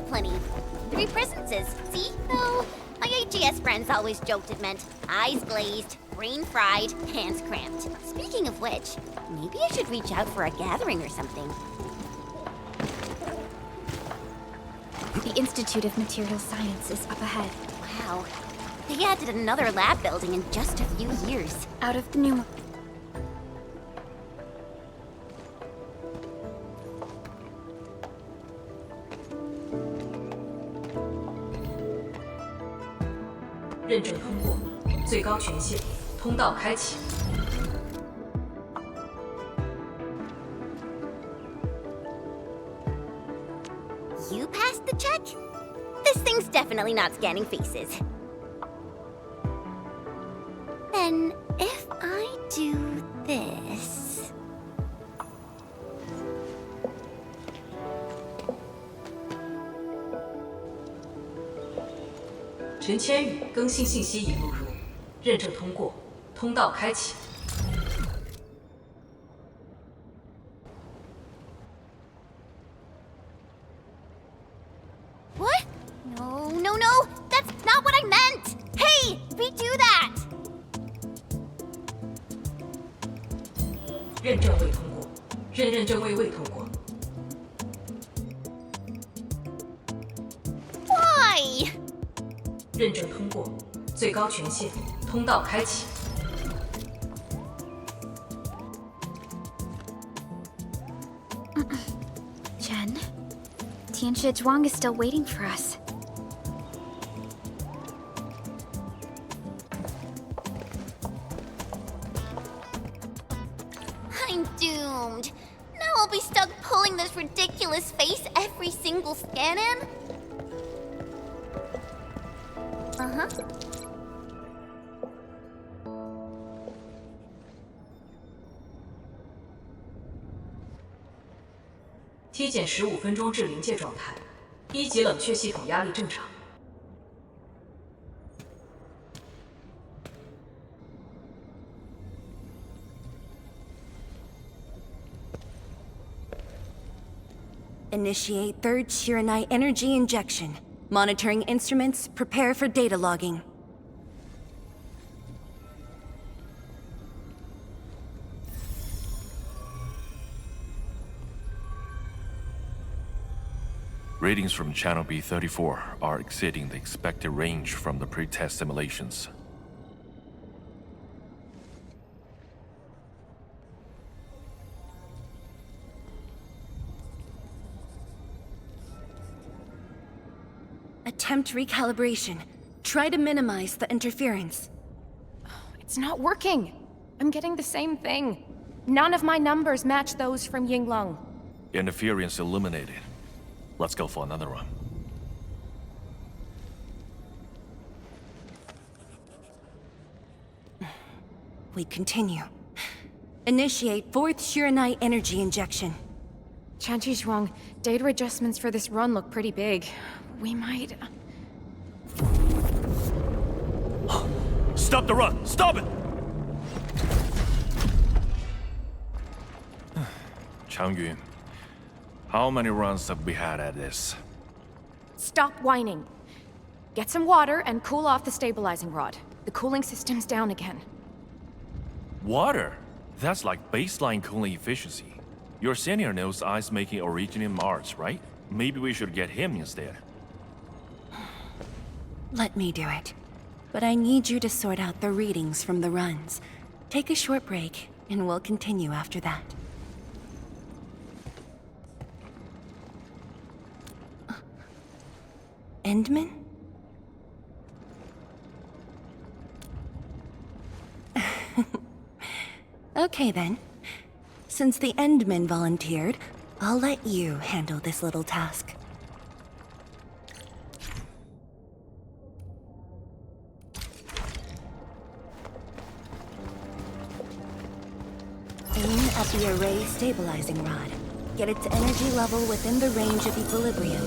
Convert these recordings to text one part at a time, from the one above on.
plenty. 3 presences, see? Though, my AGS friends always joked it meant eyes glazed, brain fried, hands cramped. Speaking of which, maybe I should reach out for a gathering or something. The Institute of Material Science is up ahead. Wow. They added another lab building in just a few years. Out of the new... 认证通过，最高权限，通道开启。 You passed the check? This thing's definitely not scanning faces. Then, if I do this... 陈千羽更新信息已录入，认证通过，通道开启。 What? No, no, no! That's not what I meant! Hey! Redo that! 认证未通过，认证未通过。 Why? 认证通过，最高权限，通道开启。 Jen? Tianxia Zhuang is still waiting for us. I'm doomed. Now I'll be stuck pulling this ridiculous face every single scan-in? Uh-huh. 体检15分钟至临界状态，1级冷却系统压力正常。 Initiate third Shiranite energy injection. Monitoring instruments, prepare for data logging. Readings from Channel B34 are exceeding the expected range from the pre-test simulations. Attempt recalibration. Try to minimize the interference. It's not working. I'm getting the same thing. None of my numbers match those from Yinglong. Interference eliminated. Let's go for another run. We continue. Initiate fourth Shiranite energy injection. Chanchi Zhuang, data adjustments for this run look pretty big. We might... Stop the run! Stop it! Changyun, how many runs have we had at this? Stop whining. Get some water and cool off the stabilizing rod. The cooling system's down again. Water? That's like baseline cooling efficiency. Your senior knows ice-making origin in Mars, right? Maybe we should get him instead. Let me do it. But I need you to sort out the readings from the runs. Take a short break, and we'll continue after that. Endman? Okay then. Since the Endman volunteered, I'll let you handle this little task. Aim at the array stabilizing rod. Get its energy level within the range of equilibrium.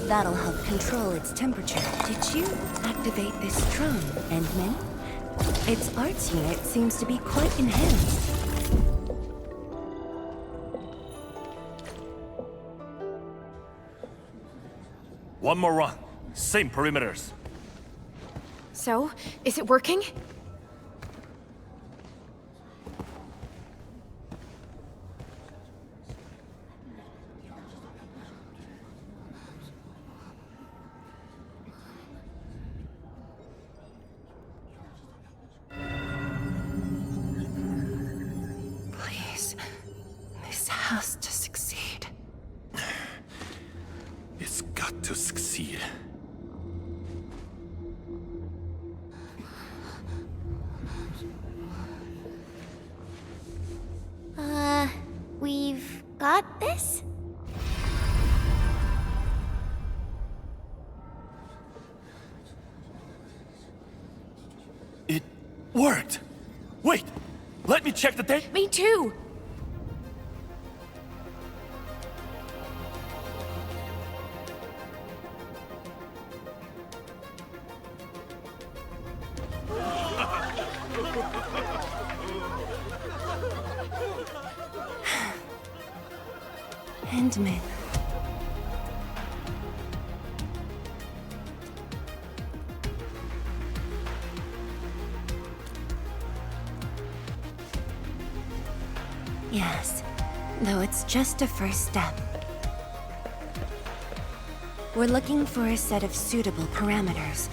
That'll help control its temperature. Did you activate this drone, Endman? Its arts unit seems to be quite enhanced. One more run. Same perimeters. So, is it working? Please. This has to succeed. It's got to succeed. We've got this? It worked! Wait! Let me check the date! Me too! Endman. Yes, though it's just a first step. We're looking for a set of suitable parameters.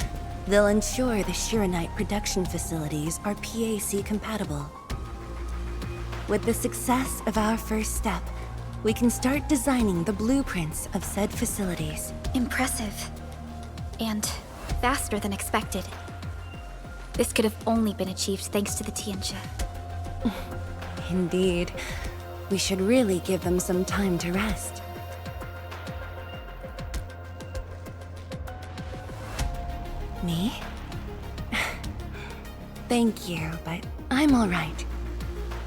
They'll ensure the Shiranite production facilities are PAC compatible. With the success of our first step, we can start designing the blueprints of said facilities. Impressive. And faster than expected. This could have only been achieved thanks to the Tianjia. Indeed. We should really give them some time to rest. Me? Thank you, but I'm all right.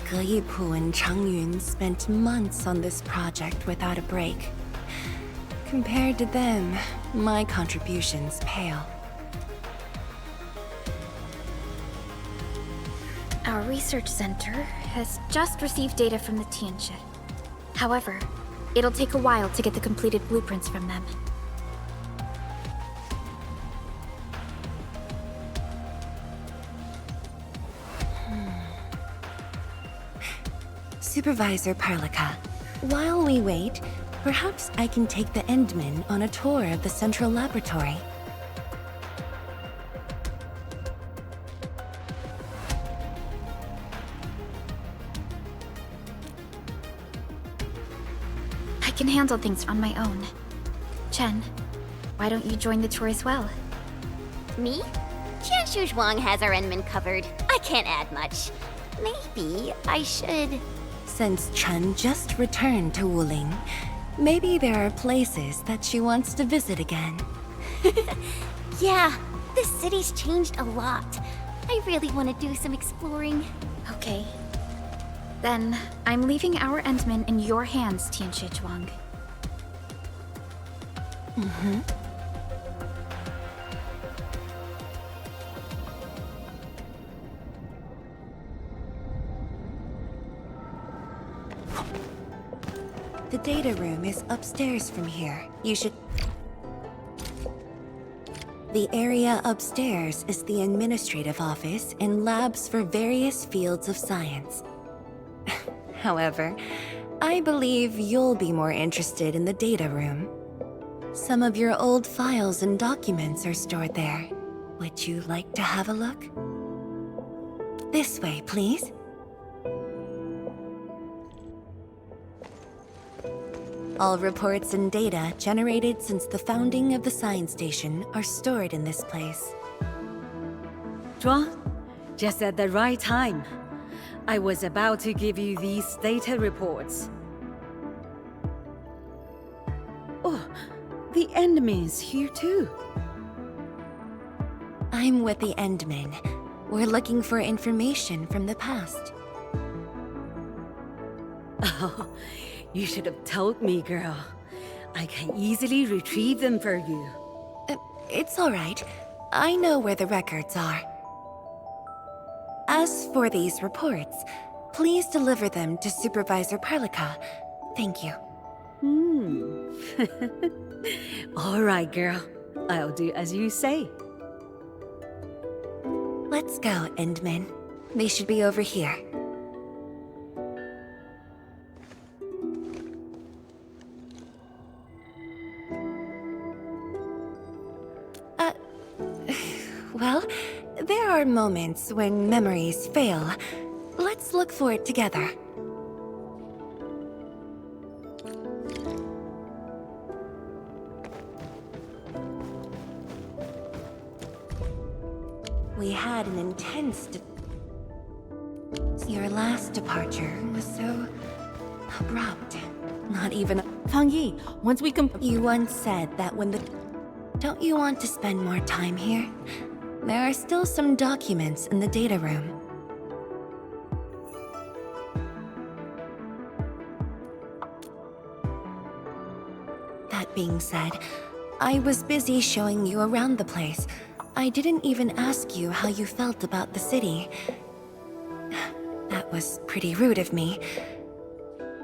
Ge Yipu and Changyun spent months on this project without a break. Compared to them, my contributions pale. Our research center has just received data from the Tianjia. However, it'll take a while to get the completed blueprints from them. Supervisor Parlika, while we wait, perhaps I can take the Endman on a tour of the central laboratory. I can handle things on my own. Chen, why don't you join the tour as well? Me? Qianshu Zhuang has our Enman covered. I can't add much. Maybe I should... Since Chen just returned to Wuling, maybe there are places that she wants to visit again. Yeah, this city's changed a lot. I really want to do some exploring. Okay. Then, I'm leaving our Endman in your hands, Tianjia Zhuang. The data room is upstairs from here. You should... The area upstairs is the administrative office and labs for various fields of science. However, I believe you'll be more interested in the data room. Some of your old files and documents are stored there. Would you like to have a look? This way, please. All reports and data generated since the founding of the science station are stored in this place. Zhuang, just at the right time. I was about to give you these data reports. Oh, the Endman's here too. I'm with the Endmen. We're looking for information from the past. Oh, you should have told me, girl. I can easily retrieve them for you. It's all right. I know where the records are. As for these reports, please deliver them to Supervisor Parlika. Thank you. All right, girl. I'll do as you say. Let's go, Endman. They should be over here. Well, there are moments when memories fail. Let's look for it together. We had an intense Your last departure was so abrupt. Not even Fang Yi, once we You once said that when the... Don't you want to spend more time here? There are still some documents in the data room. That being said, I was busy showing you around the place. I didn't even ask you how you felt about the city. That was pretty rude of me.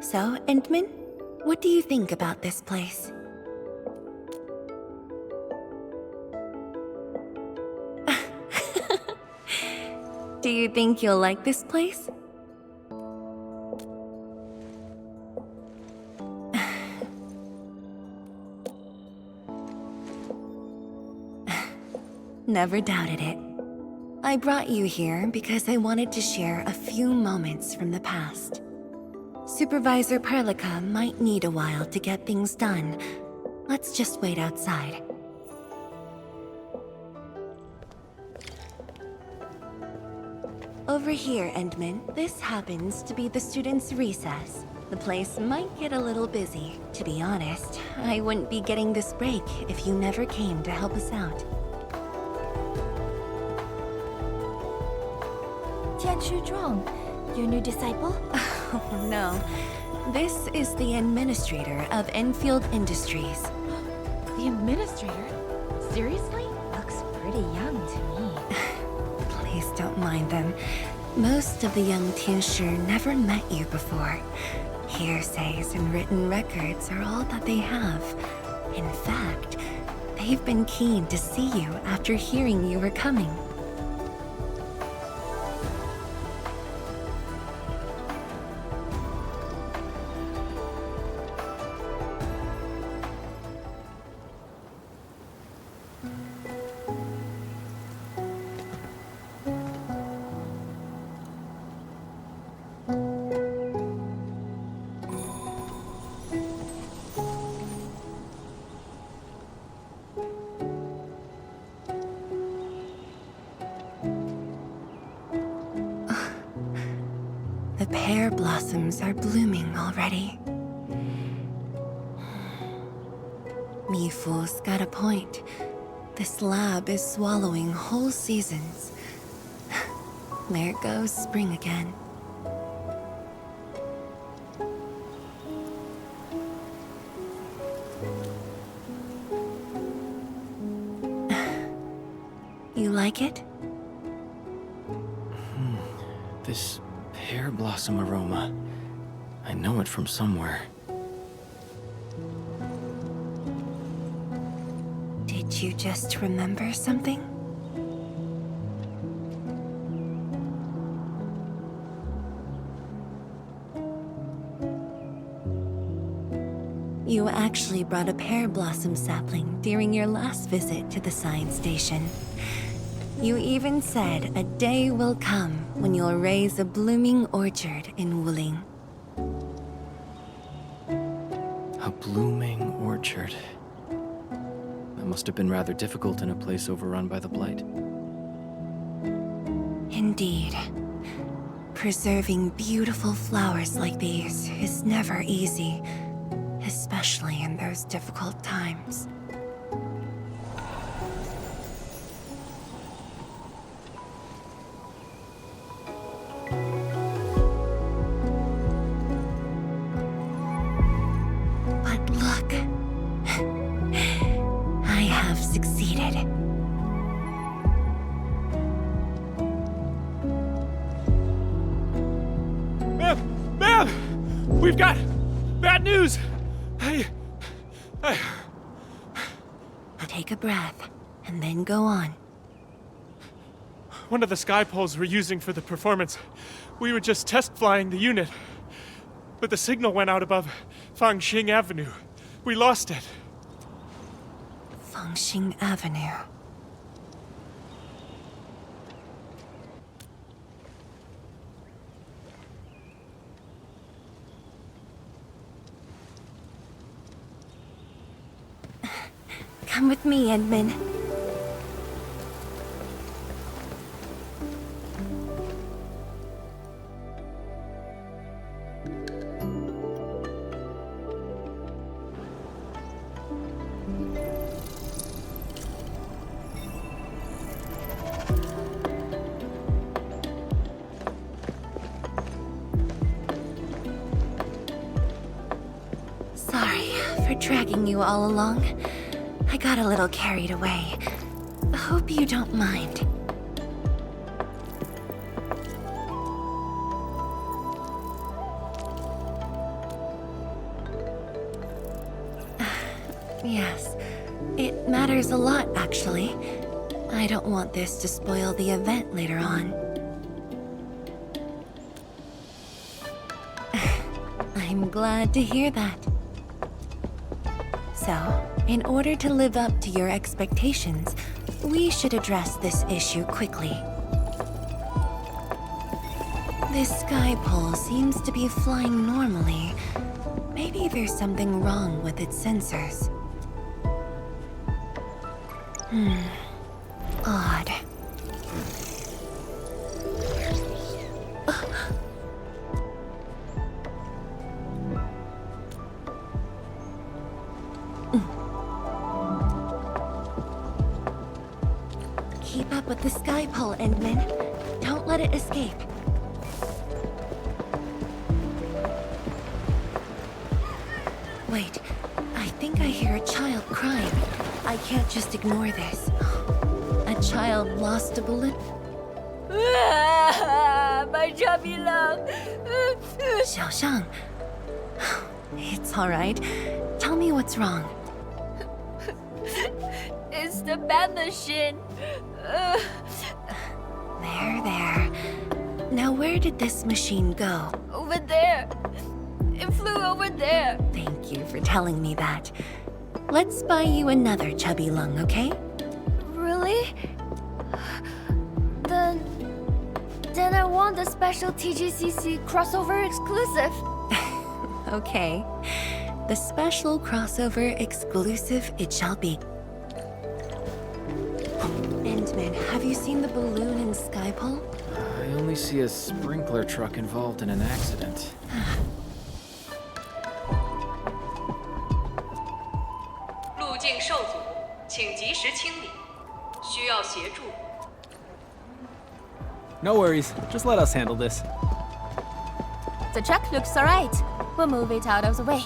So, Endman, what do you think about this place? Do you think you'll like this place? Never doubted it. I brought you here because I wanted to share a few moments from the past. Supervisor Perlica might need a while to get things done. Let's just wait outside. Over here, Endman. This happens to be the students' recess. The place might get a little busy. To be honest, I wouldn't be getting this break if you never came to help us out. Tianshu Zhuang, your new disciple? Oh no. This is the administrator of Enfield Industries. The administrator? Seriously? Looks pretty young to me. Please don't mind them. Most of the young Tianshu never met you before. Hearsays and written records are all that they have. In fact, they've been keen to see you after hearing you were coming. The pear blossoms are blooming already. Mifu's got a point. This lab is swallowing whole seasons. There goes spring again. You like it? This pear blossom aroma. I know it from somewhere. Did you just remember something? You actually brought a pear blossom sapling during your last visit to the science station. You even said a day will come when you'll raise a blooming orchard in Wuling. A blooming orchard. That must have been rather difficult in a place overrun by the Blight. Indeed. Preserving beautiful flowers like these is never easy, especially in those difficult times. But look, I have succeeded. Ma'am! Ma'am! We've got bad news! Take a breath, and then go on. One of the sky poles we're using for the performance. We were just test flying the unit. But the signal went out above Fangxing Avenue. We lost it. Fangxing Avenue. Come with me, Edmund. Sorry for dragging you all along. I got a little carried away. Hope you don't mind. Yes, it matters a lot, actually. I don't want this to spoil the event later on. I'm glad to hear that. So, in order to live up to your expectations, we should address this issue quickly. This sky pole seems to be flying normally. Maybe there's something wrong with its sensors. Odd. Keep up with the sky pole, Endman. Don't let it escape. Wait, I think I hear a child crying. I can't just ignore this. A child lost a balloon. My chubby love. Xiaoshang. It's all right. Tell me what's wrong. It's the bad machine. There. Now where did this machine go? Over there. It flew over there. Thank you for telling me that. Let's buy you another chubby lung, okay? Really? Then I want the special TGCC crossover exclusive. Okay. The special crossover exclusive it shall be. Endman, have you seen the balloon in Skypole? I only see a sprinkler truck involved in an accident. 路径受阻，请及时清理。需要协助。 No worries, just let us handle this. The truck looks alright. We'll move it out of the way.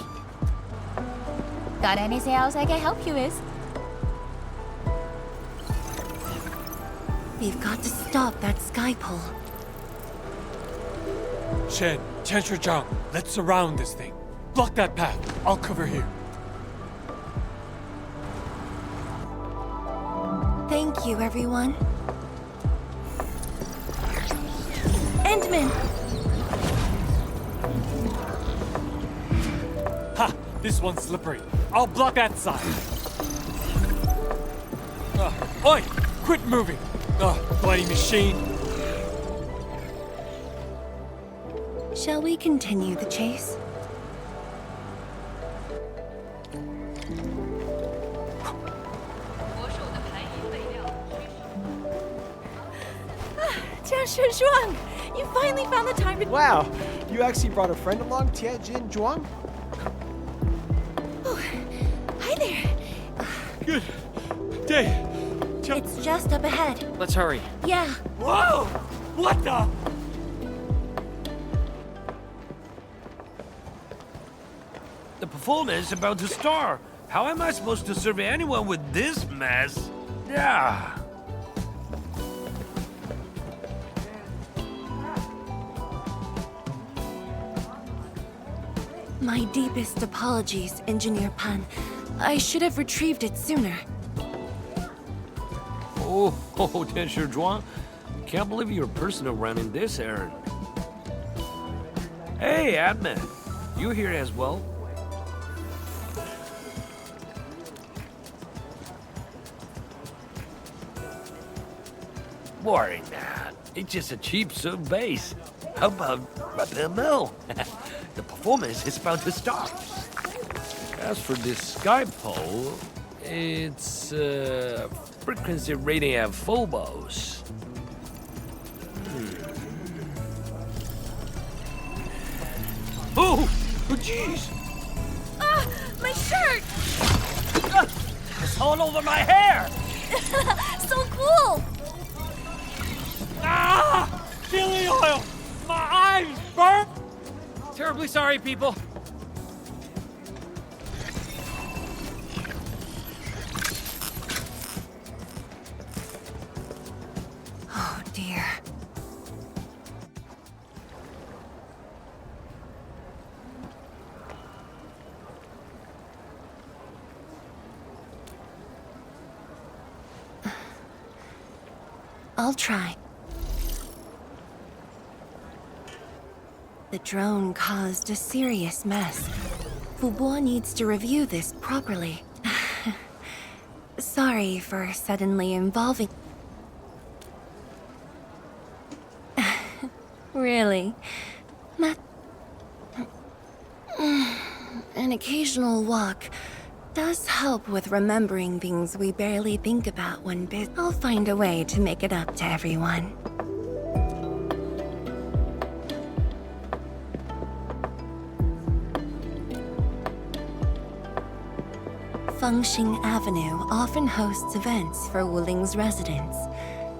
Got anything else I can help you with? We've got to stop that Skypole. Shen, Zhang, let's surround this thing. Block that path. I'll cover here. Thank you, everyone. Endman! Ha! This one's slippery. I'll block that side. Oi! Quit moving! Bloody machine! Shall we continue the chase? Zhuang, you finally found the time to. Wow, you actually brought a friend along, Tianjin Zhuang? Oh, hi there. Good day. It's just up ahead. Let's hurry. Yeah. Whoa! What the? The performance is about to start. How am I supposed to serve anyone with this mess? Yeah. My deepest apologies, Engineer Pan. I should have retrieved it sooner. Oh, Tianshi Zhuang. Can't believe you're personal running this errand. Hey, admin. You here as well? Worry not. It's just a cheap sub base. How about Rapid Mill? The performance is about to start. As for this sky pole, it's frequency rating at Phobos. Oh, jeez! Ah, my shirt! It's all over my hair! So cool! Ah! Chili oil! My eyes burn! Terribly sorry, people. Oh dear. I'll try. The drone caused a serious mess. Fubo needs to review this properly. Sorry for suddenly involving... Really? An occasional walk does help with remembering things we barely think about when busy. I'll find a way to make it up to everyone. Fengxing Avenue often hosts events for Wuling's residents.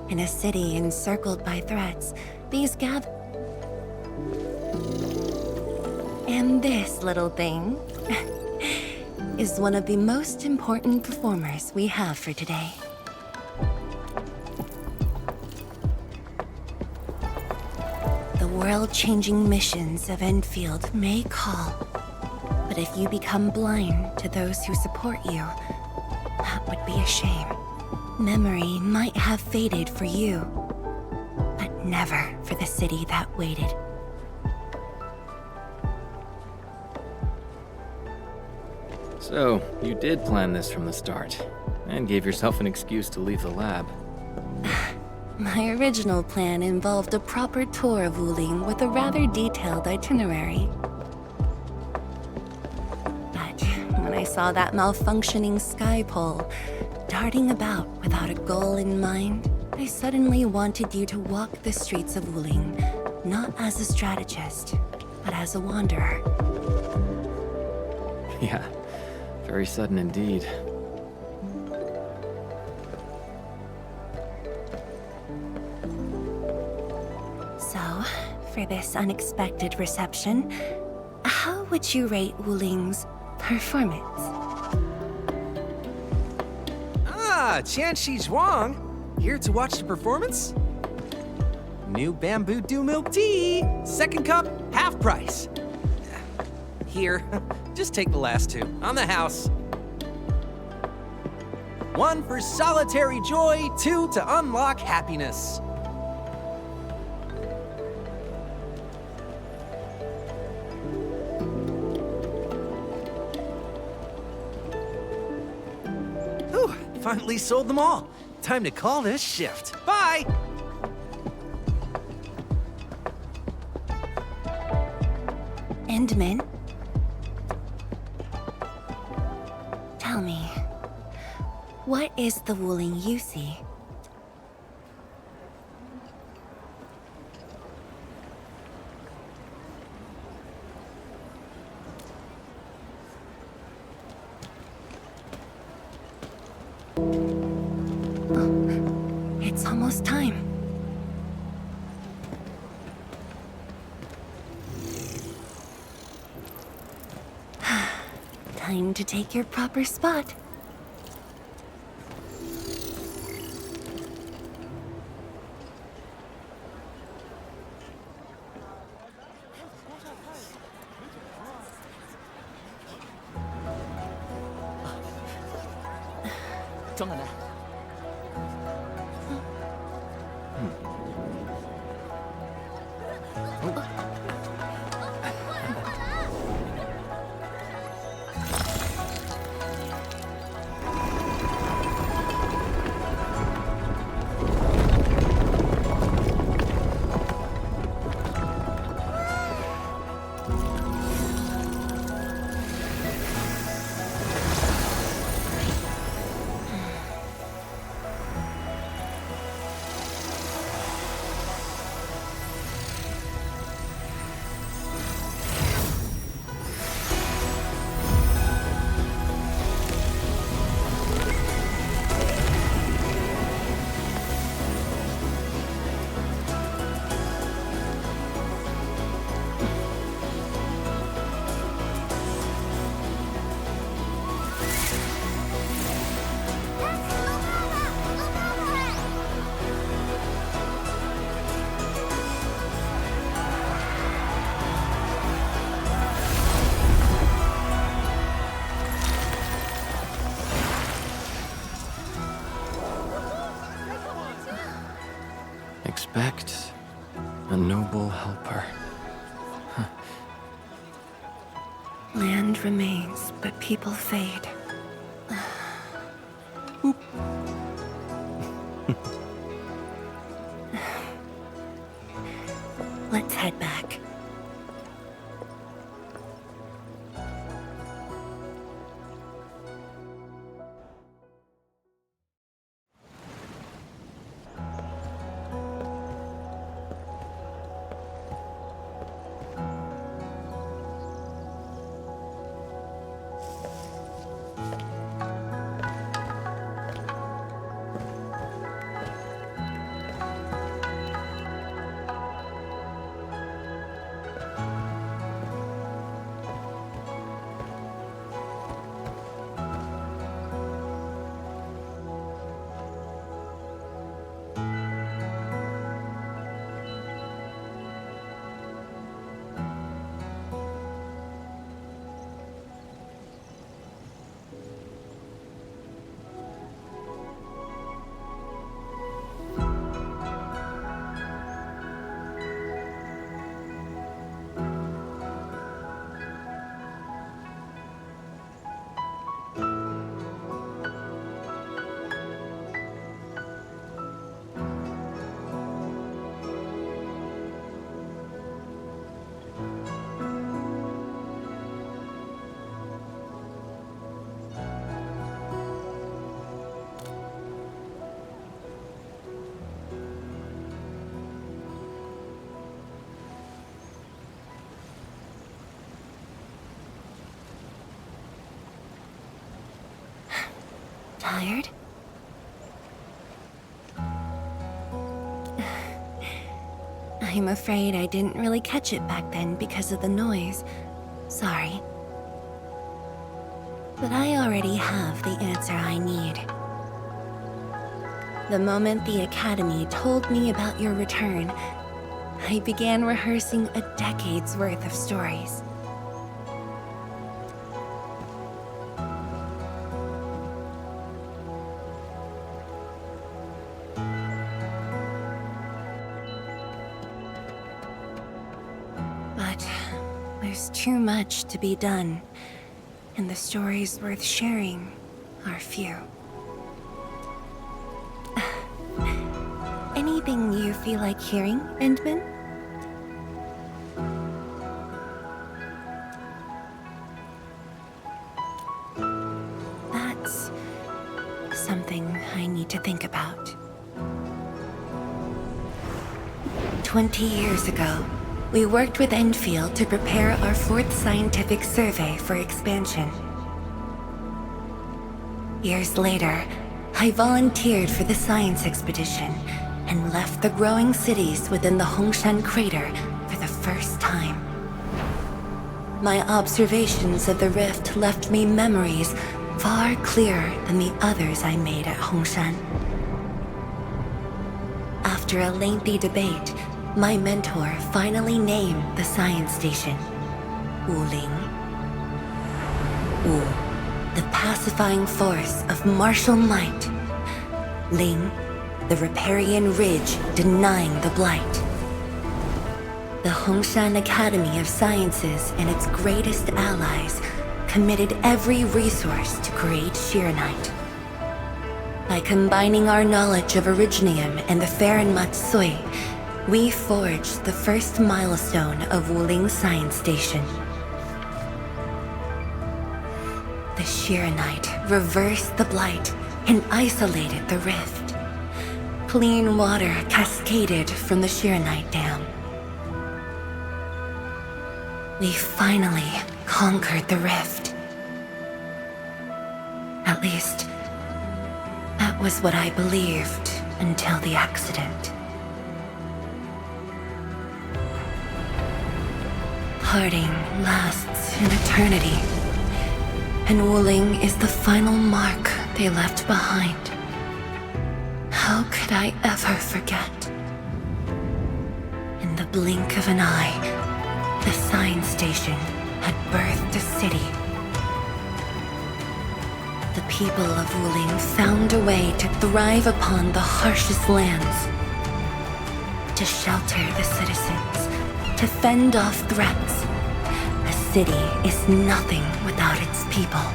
In a city encircled by threats, these gather... And this little thing is one of the most important performers we have for today. The world-changing missions of Endfield may call, but if you become blind to those who support you, that would be a shame. Memory might have faded for you, but never for the city that waited. So, you did plan this from the start, and gave yourself an excuse to leave the lab. My original plan involved a proper tour of Wuling with a rather detailed itinerary. But when I saw that malfunctioning sky pole darting about without a goal in mind, I suddenly wanted you to walk the streets of Wuling, not as a strategist, but as a wanderer. Yeah, very sudden indeed. So, for this unexpected reception, how would you rate Wuling's performance? Ah, Tianshi Zhuang. Here to watch the performance? New bamboo dew milk tea. Second cup, half price. Here, just take the last two. On the house. 1 for solitary joy, 2 to unlock happiness. Whew, finally sold them all. Time to call this shift. Bye! Endman? Tell me, what is the Wuling you see? Oh, it's almost time. Time to take your proper spot. 庄奶奶。Expect a noble helper. Land remains, but people fade. Let's head back. Tired? I'm afraid I didn't really catch it back then because of the noise. Sorry. But I already have the answer I need. The moment the Academy told me about your return, I began rehearsing a decade's worth of stories. But there's too much to be done, and the stories worth sharing are few. Anything you feel like hearing, Endman? That's something I need to think about. 20 years ago, we worked with Endfield to prepare our 4th scientific survey for expansion. Years later, I volunteered for the science expedition and left the growing cities within the Hongshan crater for the first time. My observations of the rift left me memories far clearer than the others I made at Hongshan. After a lengthy debate, my mentor finally named the science station Wuling. Wu, the pacifying force of martial might. Ling, the riparian ridge denying the blight. The Hongshan Academy of Sciences and its greatest allies committed every resource to create Shiranite. By combining our knowledge of Originium and the Farron Matsui, we forged the first milestone of Wuling Science Station. The Shiranite reversed the blight and isolated the rift. Clean water cascaded from the Shiranite Dam. We finally conquered the rift. At least, that was what I believed until the accident. Parting lasts an eternity, and Wuling is the final mark they left behind. How could I ever forget? In the blink of an eye, the science station had birthed a city. The people of Wuling found a way to thrive upon the harshest lands, to shelter the citizens, to fend off threats. A city is nothing without its people.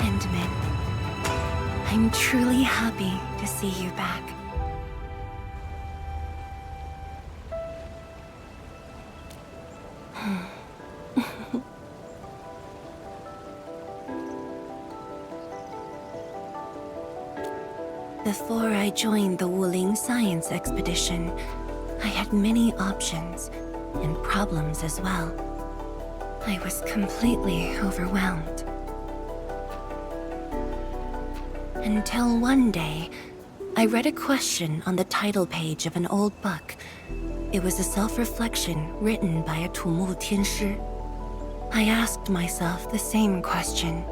And Min, I'm truly happy to see you back. Before I joined the Wuling Science Expedition, I had many options, and problems as well. I was completely overwhelmed. Until one day, I read a question on the title page of an old book. It was a self-reflection written by a Tumu Tianshi. I asked myself the same question,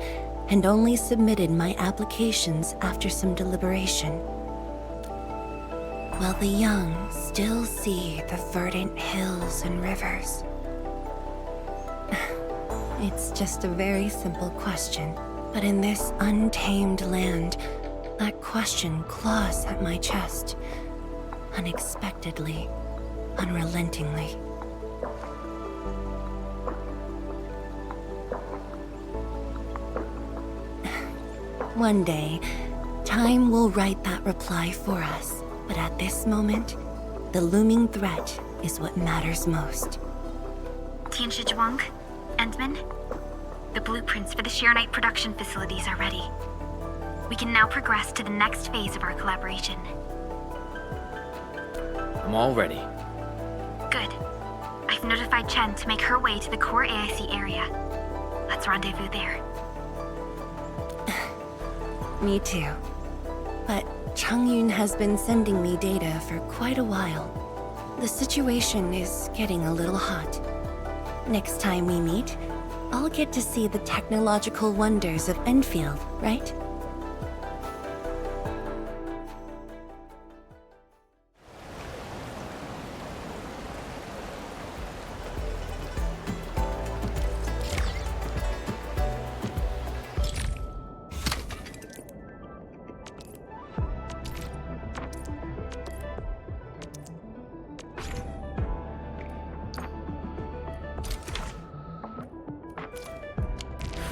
and only submitted my applications after some deliberation. While the young still see the verdant hills and rivers. It's just a very simple question, but in this untamed land, that question claws at my chest, unexpectedly, unrelentingly. One day, time will write that reply for us. But at this moment, the looming threat is what matters most. Tianshi Zhuang, Endman, the blueprints for the Shiranite production facilities are ready. We can now progress to the next phase of our collaboration. I'm all ready. Good. I've notified Chen to make her way to the core AIC area. Let's rendezvous there. Me too. But Changyun has been sending me data for quite a while. The situation is getting a little hot. Next time we meet, I'll get to see the technological wonders of Endfield, right?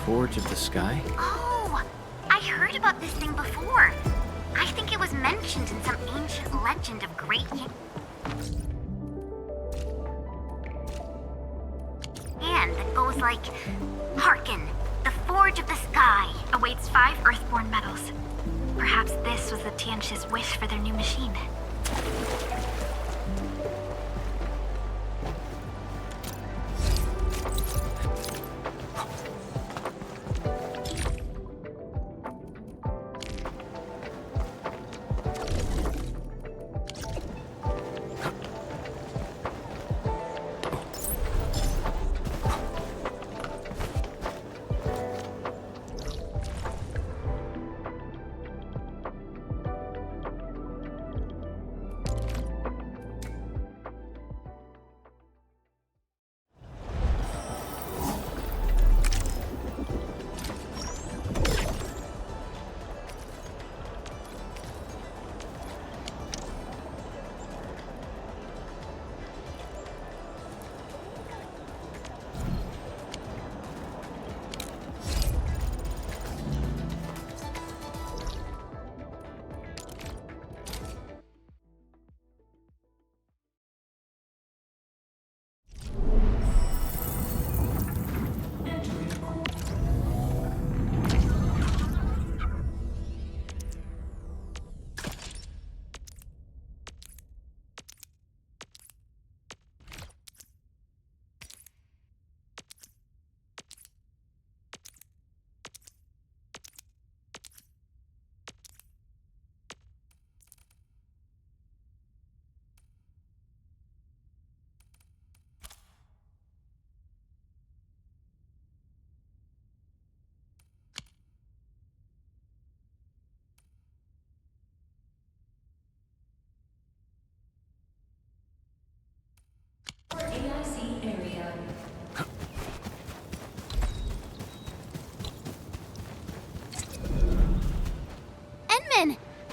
Forge of the Sky? Oh, I heard about this thing before. I think it was mentioned in some ancient legend of great and that goes like, hearken, the Forge of the Sky Awaits 5 Earthborn metals. Perhaps this was the Tianshi's wish for their new machine.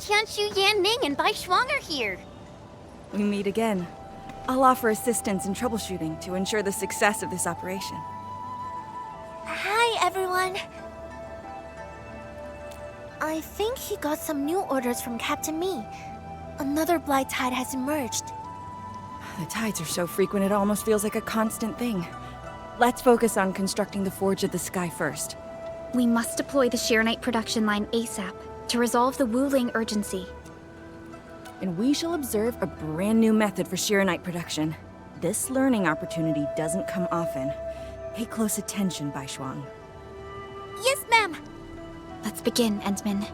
Tianshu, Yan Ning, and Bai Shuang are here. We meet again. I'll offer assistance in troubleshooting to ensure the success of this operation. Hi, everyone. I think he got some new orders from Captain Mi. Another blight tide has emerged. The tides are so frequent it almost feels like a constant thing. Let's focus on constructing the Forge of the Sky first. We must deploy the Sheernite production line ASAP to resolve the Wuling urgency. And we shall observe a brand new method for Sheernite production. This learning opportunity doesn't come often. Pay close attention, Bai Shuang. Yes, ma'am. Let's begin, Endman.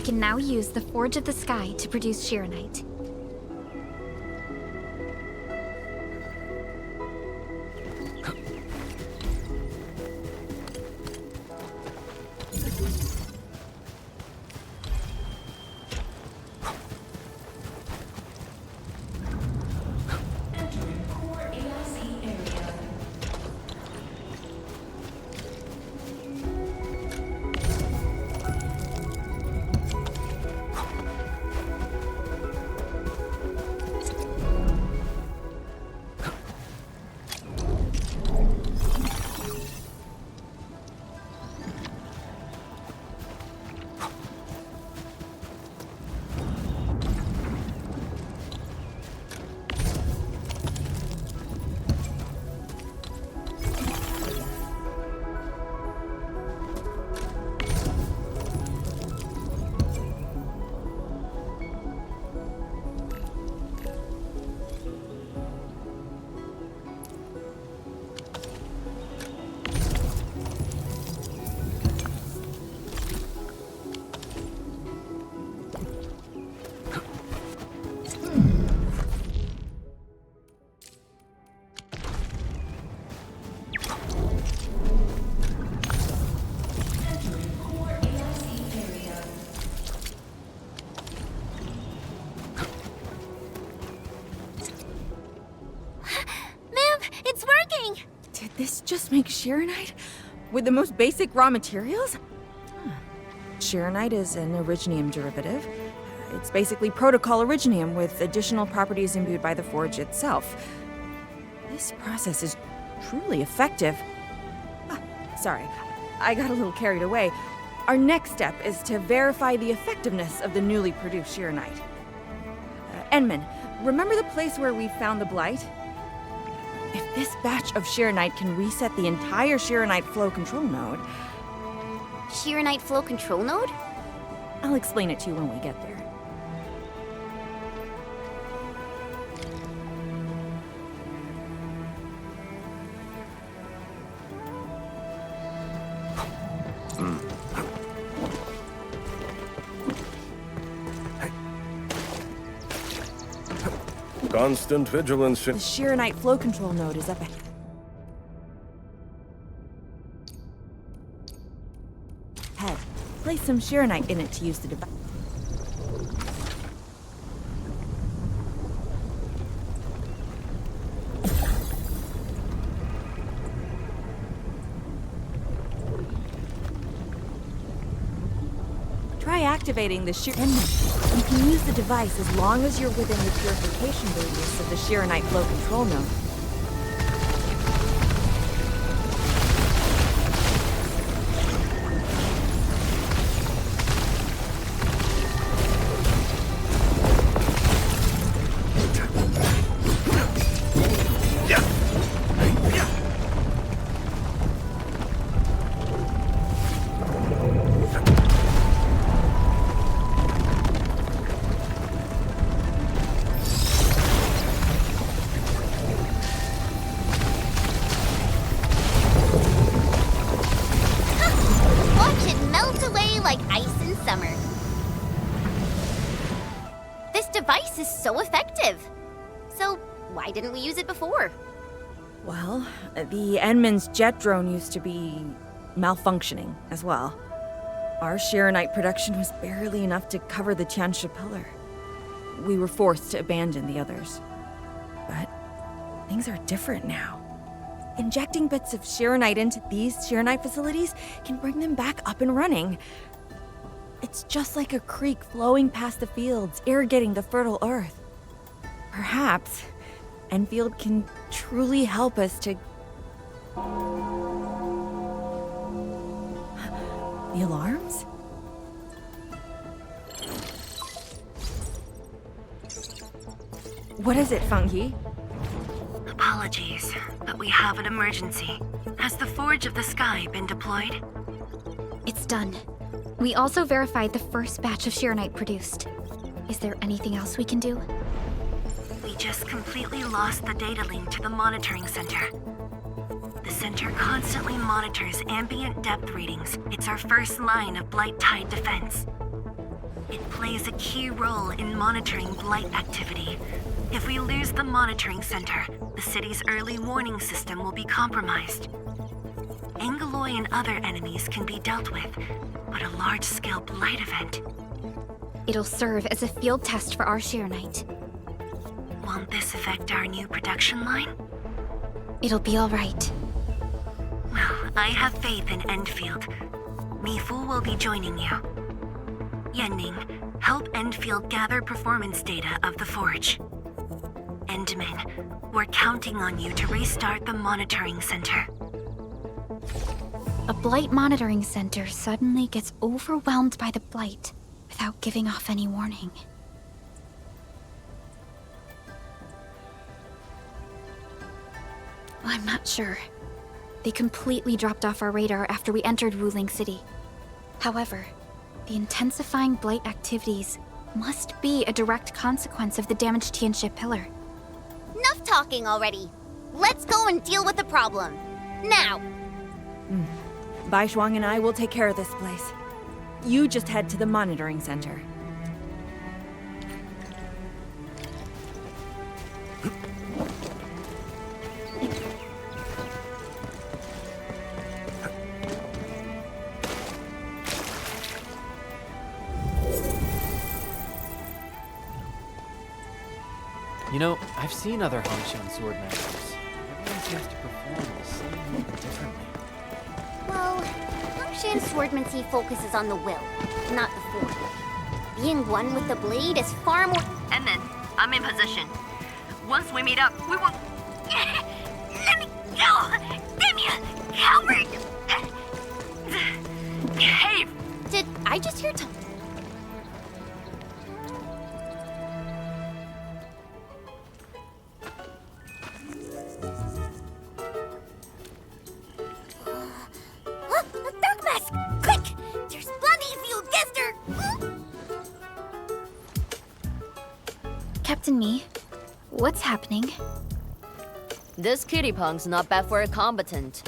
can now use the Forge of the Sky to produce Shironite. Did this just make Shironite? With the most basic raw materials? Shironite is an originium derivative. It's basically protocol originium with additional properties imbued by the forge itself. This process is truly effective. Sorry, I got a little carried away. Our next step is to verify the effectiveness of the newly produced Shironite. Endman, remember the place where we found the Blight? If this batch of Shironite can reset the entire Shironite flow control node... Shironite flow control node? I'll explain it to you when we get there. Constant vigilance. The Shironite flow control node is up ahead. Place some Shironite in it to use the device. Try activating the Shironite. You can use the device as long as you're within the purification radius of the Shironite flow control node. So effective. So, why didn't we use it before? Well, the Endman's jet drone used to be malfunctioning as well. Our Shironite production was barely enough to cover the Tianshi pillar. We were forced to abandon the others. But things are different now. Injecting bits of Shironite into these Shironite facilities can bring them back up and running. It's just like a creek flowing past the fields, irrigating the fertile earth. Perhaps Endfield can truly help us to... The alarms? What is it, Fengyi? Apologies, but we have an emergency. Has the Forge of the Sky been deployed? It's done. We also verified the first batch of Shironite produced. Is there anything else we can do? We just completely lost the data link to the monitoring center. The center constantly monitors ambient depth readings. It's our first line of blight tide defense. It plays a key role in monitoring blight activity. If we lose the monitoring center, the city's early warning system will be compromised. Angeloi and other enemies can be dealt with, but a large-scale blight event. It'll serve as a field test for our Sheer Knight. Won't this affect our new production line? It'll be all right. Well, I have faith in Endfield. Mifu will be joining you. Yenning, help Endfield gather performance data of the Forge. Endman, we're counting on you to restart the monitoring center. A Blight monitoring center suddenly gets overwhelmed by the Blight without giving off any warning. I'm not sure. They completely dropped off our radar after we entered Wuling City. However, the intensifying Blight activities must be a direct consequence of the damaged Tianxia pillar. Enough talking already. Let's go and deal with the problem. Now! Bai Shuang and I will take care of this place. You just head to the monitoring center. You know, I've seen other Hanshan sword masters. Everyone seems to perform the same way but differently. Well, Hangshan's swordmancy focuses on the will, not the form. Being one with the blade is far more— And then, I'm in position. Once we meet up, we will... Let me go! Damn you, coward! Behave! Did I just hear Tom? Dark Mask! Quick! There's bloody field Gester! Captain Me, what's happening? This kitty punk's not bad for a combatant.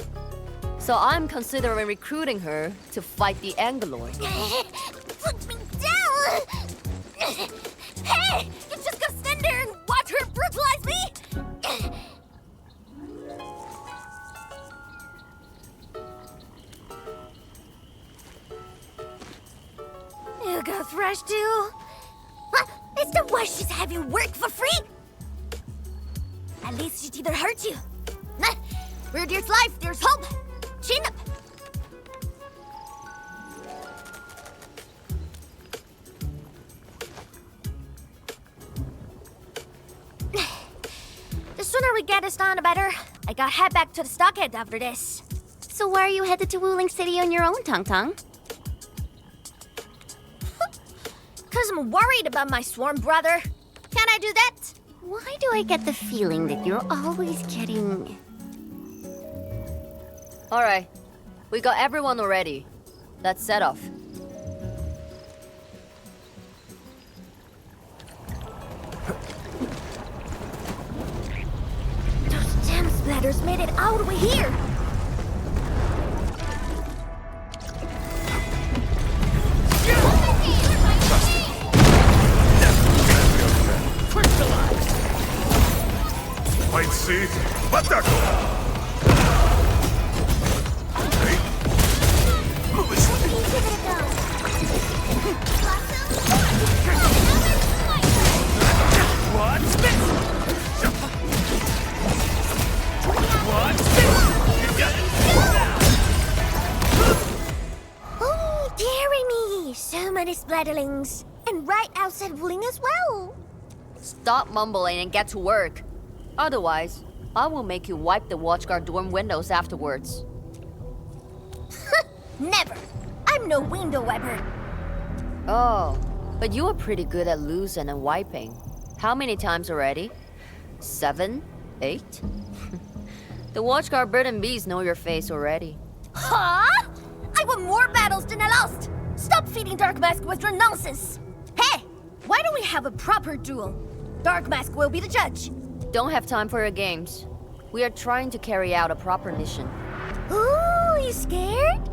So I'm considering recruiting her to fight the Angeloi. Put me down! Hey! You just gonna stand there and watch her brutalize me? You got thrashed too? What? It's the worst she's have you work for free? At least she didn't hurt you. Nah, where there's life, there's hope. Chin up. The sooner we get this done, the better. I gotta head back to the stockade after this. So why are you headed to Wuling City on your own, Tong Tong? Cause I'm worried about my swarm brother. Can I do that? Why do I get the feeling that you're always getting... Alright, we got everyone already. Let's set off. Those damn splatters made it all the way here. Might see. Ataco! Oh, dearie me. So many splatterlings. And right outside Wuling as well. Stop mumbling and get to work. Otherwise, I will make you wipe the watchguard dorm windows afterwards. Never. I'm no window wiper. Oh, but you are pretty good at losing and wiping. How many times already? 7? 8? The watchguard bird and bees know your face already. Huh? I won more battles than I lost. Stop feeding Dark Mask with your nonsense. Hey, why don't we have a proper duel? Dark Mask will be the judge. Don't have time for your games. We are trying to carry out a proper mission. Ooh, you scared?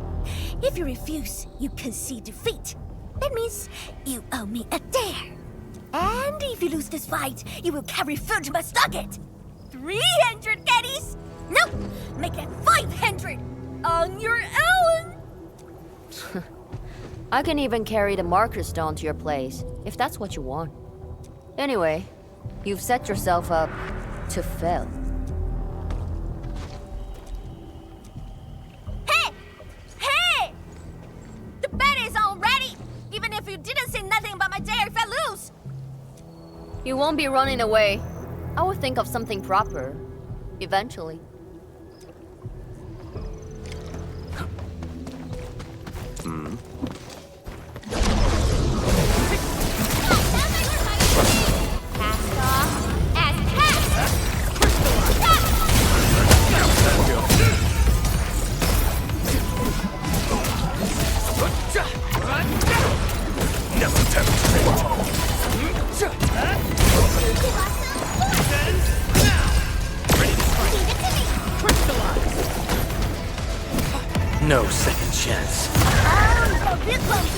If you refuse, you concede defeat. That means you owe me a dare. And if you lose this fight, you will carry food to my stocket. 300 caddies? Nope, make it 500 on your own. I can even carry the marker stone to your place, if that's what you want. Anyway, you've set yourself up to fail. Hey! Hey! The bet is already! Even if you didn't say nothing about my dare if I lose! You won't be running away. I will think of something proper. Eventually. No second chance. Oh, a bit lucky.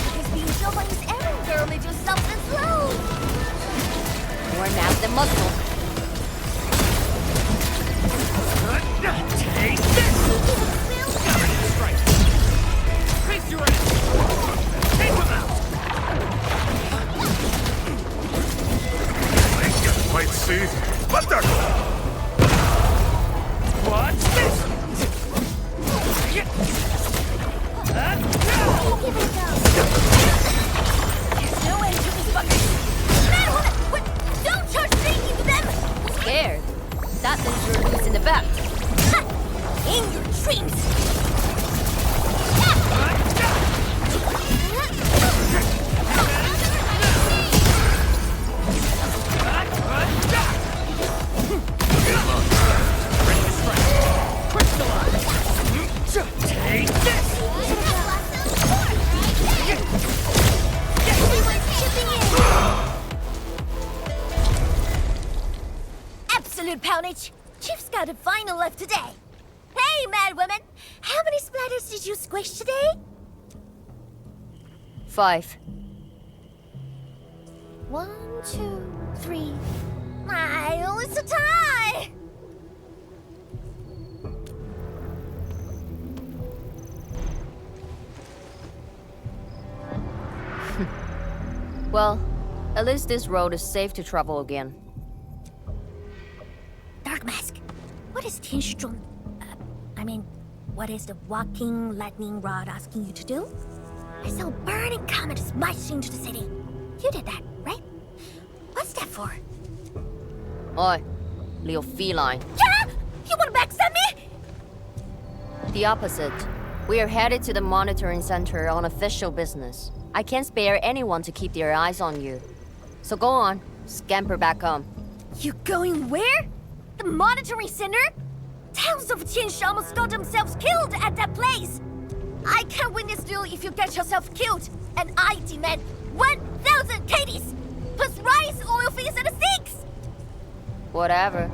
Because being nobody's errand girl made you something slow. More mass than muscle. Take this! Government strike! Face your ass! Take him out! I ain't gonna quite see. What the? Watch this! Give it a go. There's no end to this fucker. Man, what? Don't charge me into them! Scared? That means you're losing the bet. Ha! In your dreams! Take this! Everyone's chipping in! Absolute poundage! Chief's got a final left today. Hey, mad woman! How many splatters did you squish today? 5. 1, 2, 3. Oh, it's a tie! Well, at least this road is safe to travel again. Dark Mask, what is Tianshizhong? What is the walking lightning rod asking you to do? I saw a burning comet smash into the city. You did that, right? What's that for? Oi, little feline. Yeah? You wanna backstab me? The opposite. We are headed to the monitoring center on official business. I can't spare anyone to keep their eyes on you. So go on, scamper back home. You going where? The monitoring center? Thousands of Tianshi almost got themselves killed at that place. I can't win this duel if you get yourself killed. And I demand 1,000 caddies! Plus rice, oil fees, and a six! Whatever.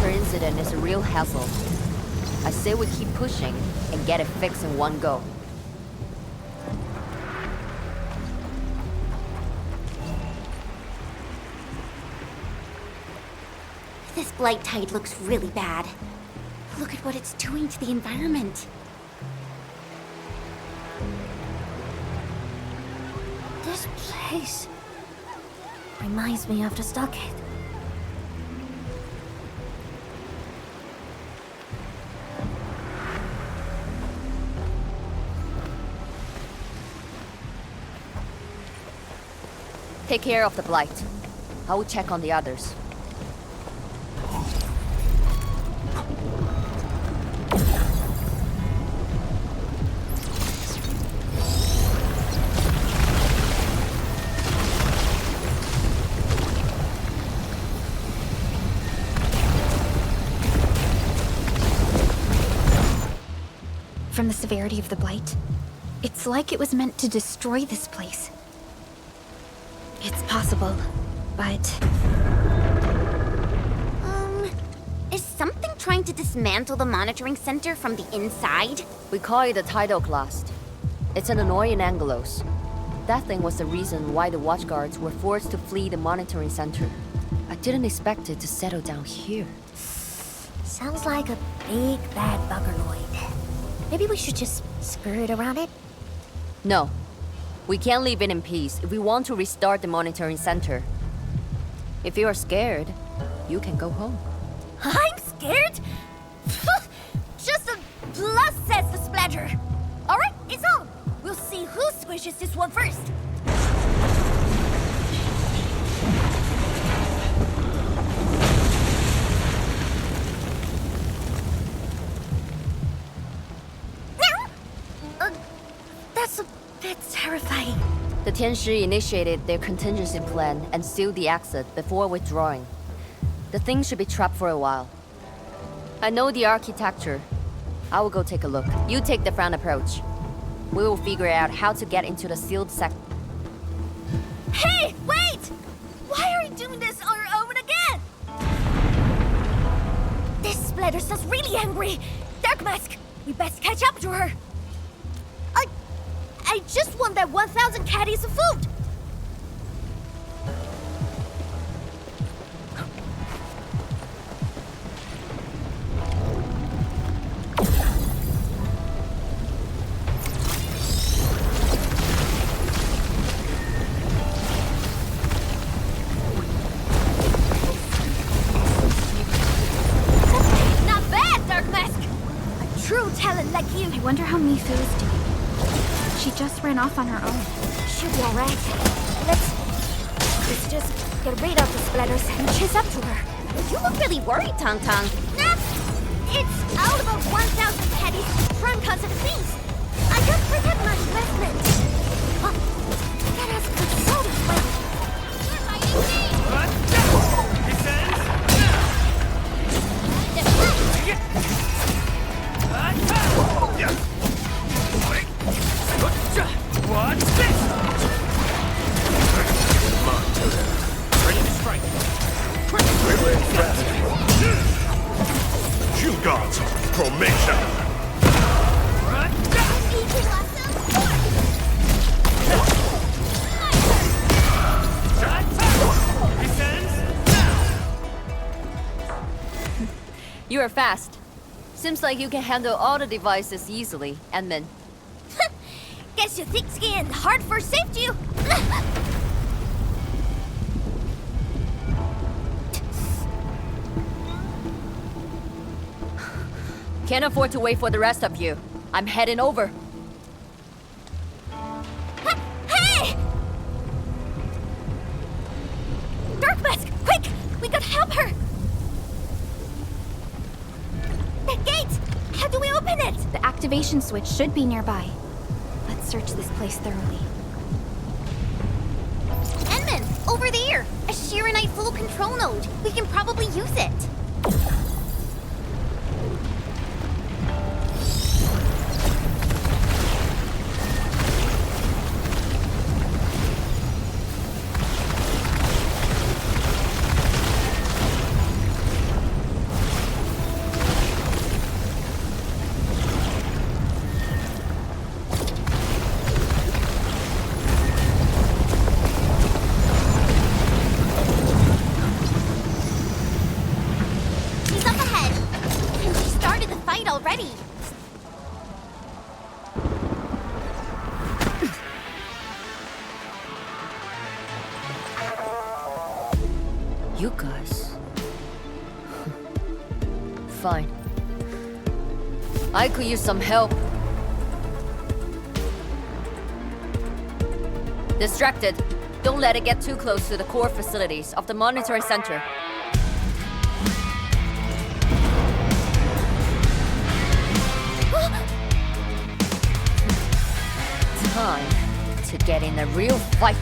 Incident is a real hassle. I say we keep pushing and get it fixed in one go. This blight tide looks really bad. Look at what it's doing to the environment. This place reminds me of the stockade. Take care of the Blight. I will check on the others. From the severity of the Blight, it's like it was meant to destroy this place. It's possible, but... Is something trying to dismantle the monitoring center from the inside? We call it a tidal blast. It's an annoying Angelos. That thing was the reason why the watchguards were forced to flee the monitoring center. I didn't expect it to settle down here. Sounds like a big bad buggernoid. Maybe we should just skirt around it? No. We can't leave it in peace if we want to restart the monitoring center. If you are scared, you can go home. I'm scared? Just a plus, says the splatter. Alright, it's on. We'll see who squishes this one first. That's a bit terrifying. The Tianshi initiated their contingency plan and sealed the exit before withdrawing. The thing should be trapped for a while. I know the architecture. I will go take a look. You take the front approach. We will figure out how to get into the sealed sec. Hey, wait! Why are we doing this on our own again? This splatter sounds really angry. Dark Mask, we best catch up to her. I just want that 1,000 caddies of food. Not bad, Dark Mask. A true talent like you. I wonder how Mifu is doing. She just ran off on her own. She'll be alright. Let's just get rid of the splatters and chase up to her. You look really worried, Tong Tong. Nah, it's all about 1,000 caddies, trunk-ons and things. I just protect my investment. Oh, that has console this way. What's this? Ready to strike. Relay fast. You gods, formation. You are fast. Seems like you can handle all the devices easily, Edmund. Guess you thick skin and hard for saved you. Can't afford to wait for the rest of you. I'm heading over. Hey! Dark Mask, quick! We gotta help her! The gate! How do we open it? The activation switch should be nearby. Let's search this place thoroughly. Enman, over there! A Shiranite full control node. We can probably use it. Already. You guys. Fine. I could use some help. Distracted. Don't let it get too close to the core facilities of the monitoring center. Time to get in a real fight.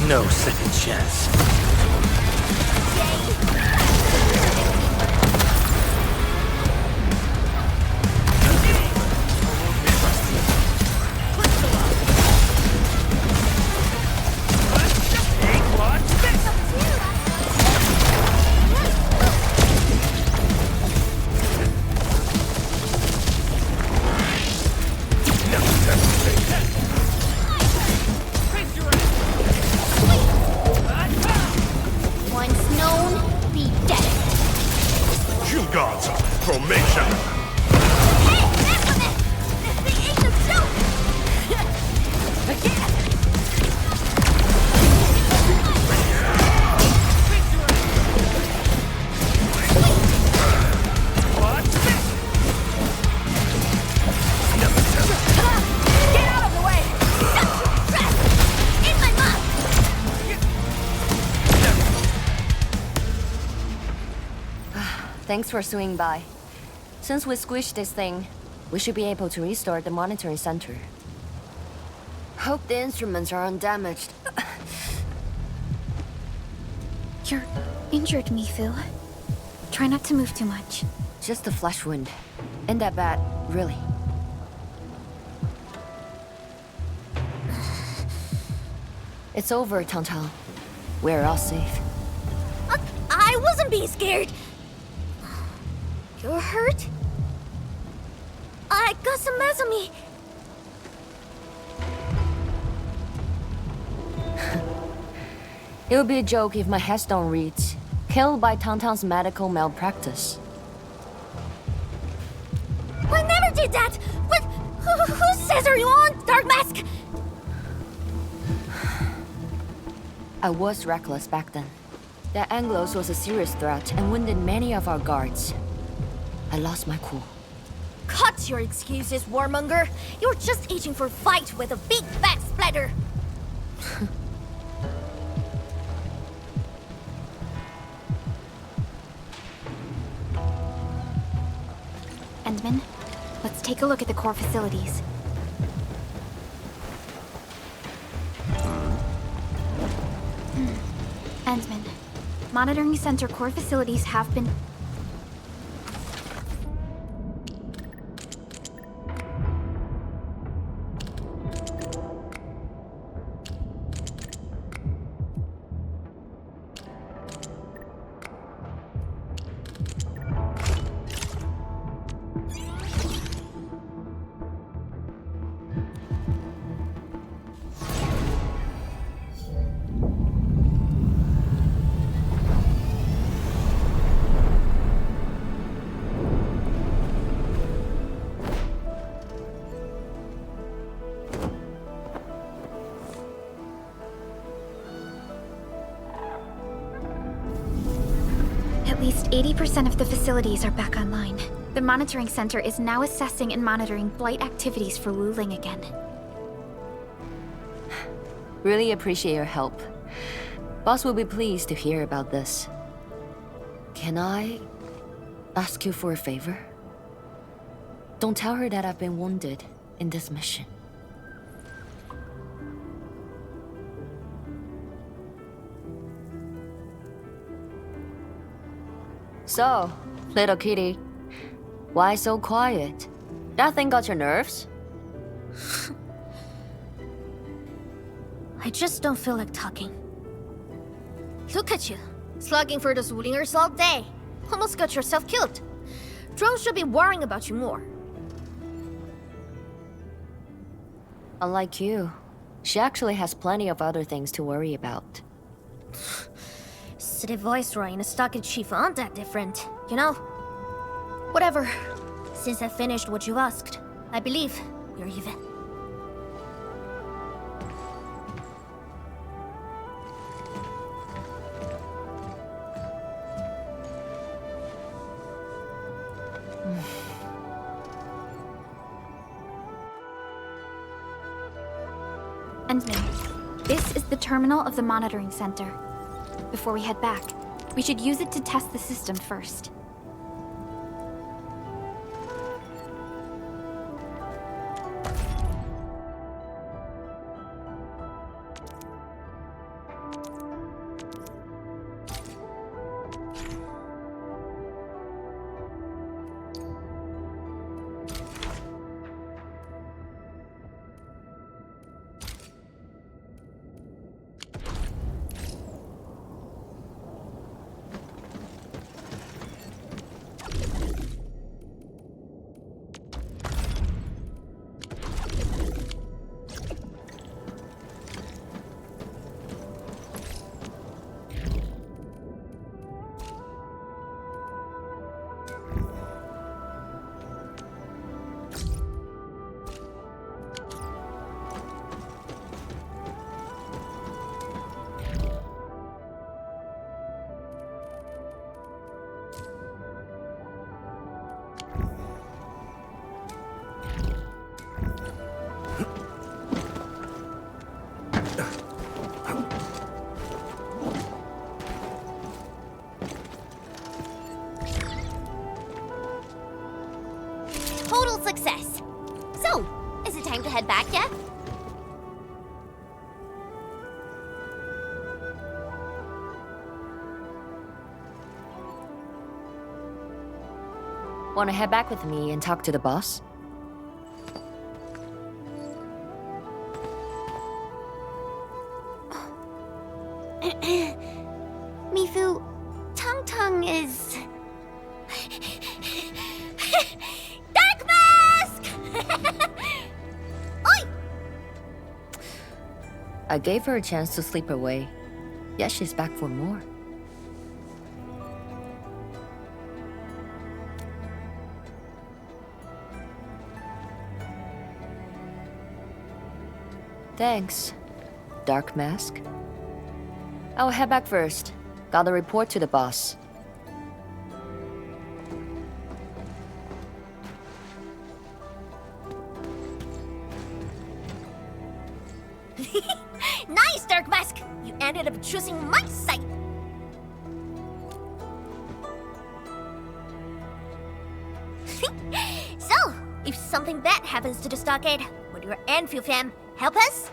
No second chance. Thanks for swinging by. Since we squished this thing, we should be able to restore the monitoring center. Hope the instruments are undamaged. You're injured, Mifu. Try not to move too much. Just a flesh wound. Ain't that bad, really. It's over, Tang. We're all safe. I wasn't being scared. You're hurt? I got some meds on me. It would be a joke if my headstone reads, "Killed by Tang's medical malpractice." I never did that! What? Whose says are you on, Dark Mask? I was reckless back then. The Anglos was a serious threat and wounded many of our guards. I lost my cool. Cut your excuses, warmonger. You're just itching for a fight with a big fat splatter. Endman, let's take a look at the core facilities. Endman, monitoring center core facilities have been... At least 80% of the facilities are back online. The monitoring center is now assessing and monitoring blight activities for Wuling again. Really appreciate your help. Boss will be pleased to hear about this. Can I ask you for a favor? Don't tell her that I've been wounded in this mission. So, little kitty, why so quiet? That thing got your nerves? I just don't feel like talking. Look at you, slugging for those Wulingers all day. Almost got yourself killed. Drones should be worrying about you more. Unlike you, she actually has plenty of other things to worry about. City Viceroy and a stockade chief aren't that different, you know? Whatever. Since I finished what you asked, I believe you're even. Endman, this is the terminal of the monitoring center. Before we head back, we should use it to test the system first. Total success. So, is it time to head back yet? Wanna head back with me and talk to the boss? Mifu, Tung Tung is... Dark Mask! Oi! I gave her a chance to sleep away. Yet she's back for more. Thanks, Dark Mask. I'll head back first. Gotta report to the boss. Nice, Dark Mask! You ended up choosing my side! So, if something bad happens to the stockade, would your Endfield fam help us?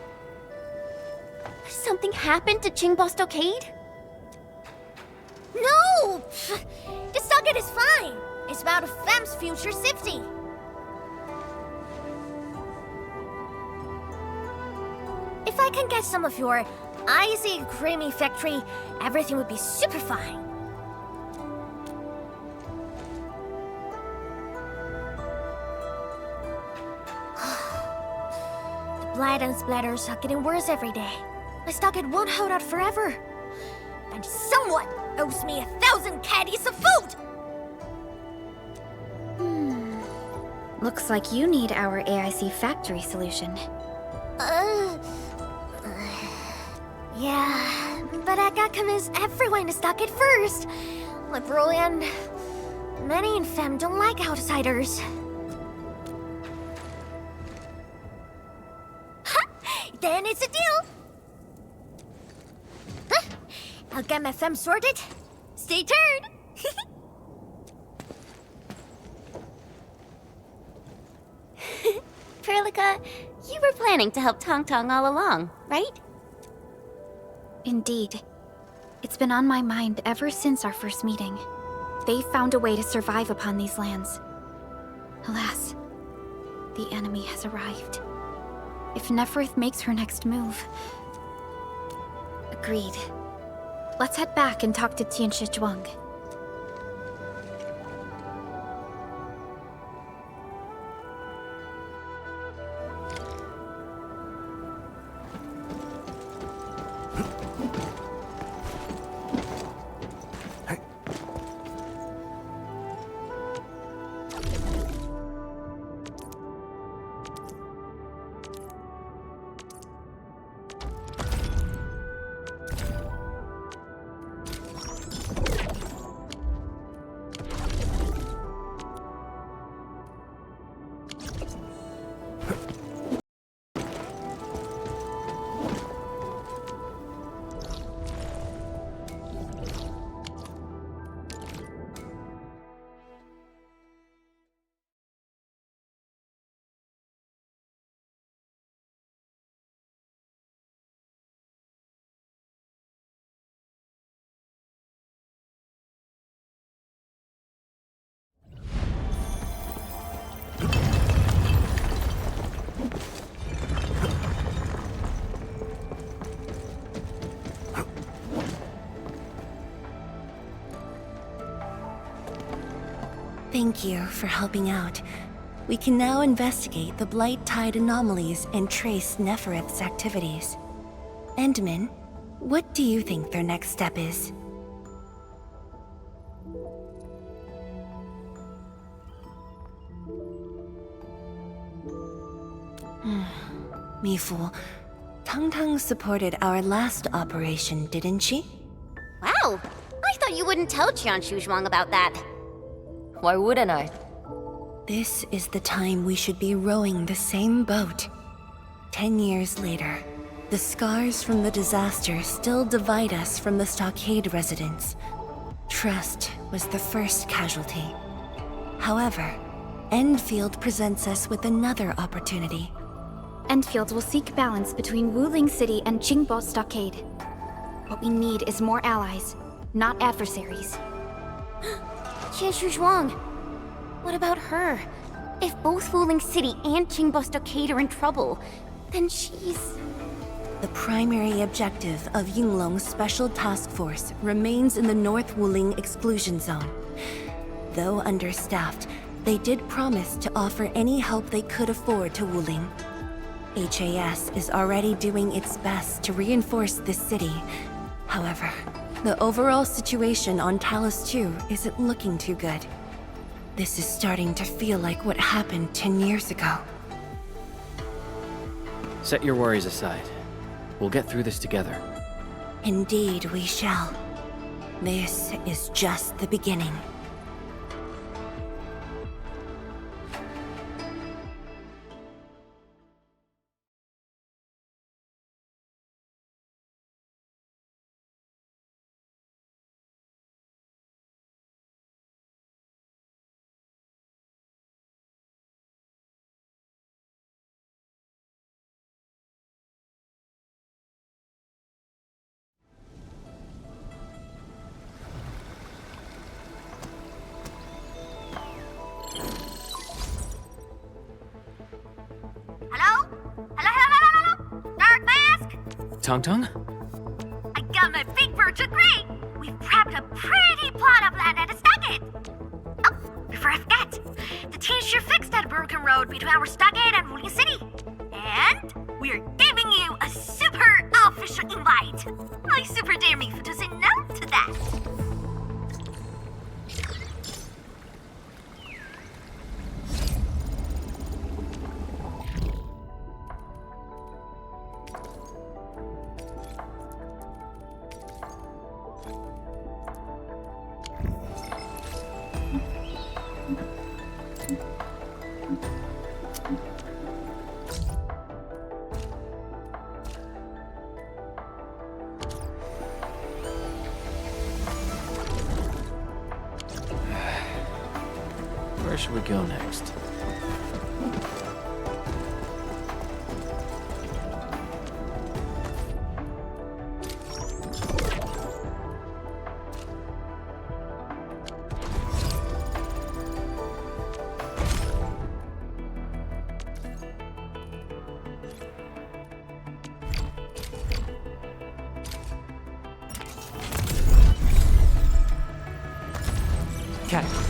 Something happened to Qingbo Stockade? No! Pff, the stockade is fine! It's about a fam's future safety! If I can get some of your icy creamy factory, everything would be super fine. The blood and splatters are getting worse every day. My stockade won't hold out forever. And someone owes me 1,000 caddies of food! Looks like you need our AIC factory solution. Yeah, but I got convinced everyone to stock it first. Liberal and many in fem don't like outsiders. Ha! Then it's a deal. Huh? I'll get my fem sorted. Stay tuned. Perlica, you were planning to help Tong Tong all along, right? Indeed. It's been on my mind ever since our first meeting. They found a way to survive upon these lands. Alas, the enemy has arrived. If Neferth makes her next move... Agreed. Let's head back and talk to Tianshi Zhuang. Thank you for helping out. We can now investigate the Blight Tide anomalies and trace Nefereth's activities. Endman, what do you think their next step is? Mifu, Tang supported our last operation, didn't she? Wow! I thought you wouldn't tell Qianshu Zhuang about that. Why wouldn't I? This is the time we should be rowing the same boat. 10 years later, the scars from the disaster still divide us from the stockade residents. Trust was the first casualty. However, Endfield presents us with another opportunity. Endfield will seek balance between Wuling City and Qingbo Stockade. What we need is more allies, not adversaries. Qianshu Zhuang. What about her? If both Wuling City and Qingbo Stockade are in trouble, then she's... The primary objective of Yinglong's Special Task Force remains in the North Wuling Exclusion Zone. Though understaffed, they did promise to offer any help they could afford to Wuling. HAS is already doing its best to reinforce this city. However, the overall situation on Talos 2 isn't looking too good. This is starting to feel like what happened 10 years ago. Set your worries aside. We'll get through this together. Indeed, we shall. This is just the beginning. Tang? I got my big bird to agree! We've prepped a pretty plot of land at a stockade! Oh, before I forget, the team sure fixed that broken road between our stockade and Wuling City. And we're giving you a super official invite! I super dare Mifu to say no to that! Where should we go next? Okay.